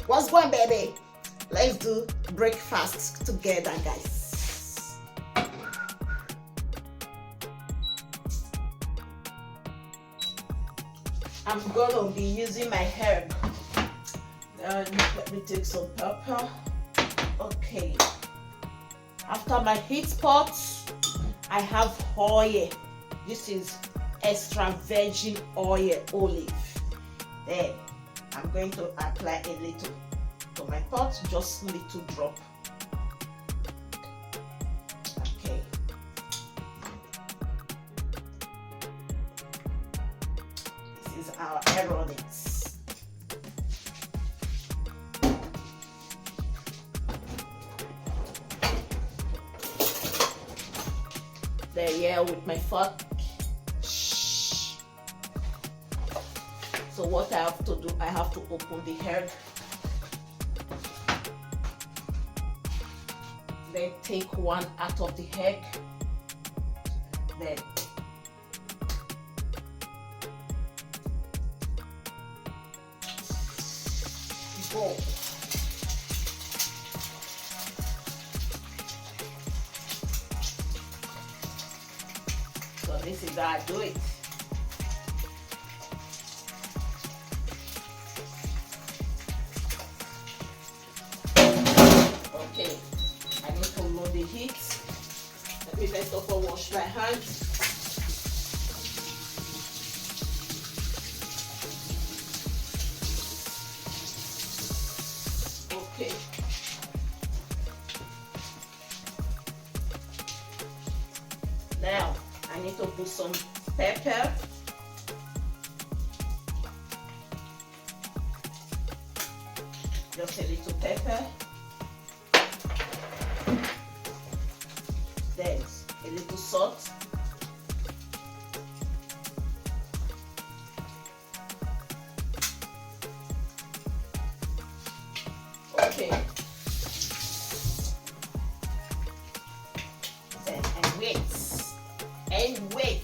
What's going, baby? Let's do breakfast together, guys. I'm gonna be using my herb. Let me take some pepper. Okay. After my heat pot, I have oil. This is extra virgin oil olive. Then I'm going to apply a little to my pot, just little drop. Okay. This is our aerobics. There, yeah, with my fork. So what I have to do, I have to open the herb. Then take one out of the egg. Then go. So this is how I do it. Okay, I need to lower the heat. Let me first of all wash my hands. Okay. Now, I need to put some pepper. Just a little pepper. Then a little salt. Okay. Then and wait. And wait.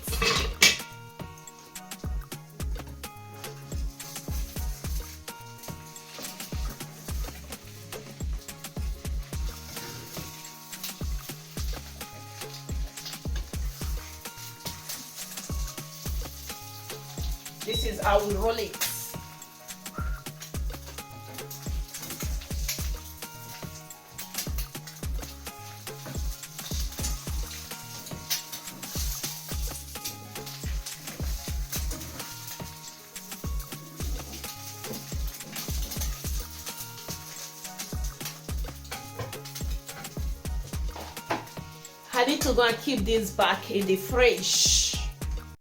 This is how we roll it. I need to go and keep this back in the fridge.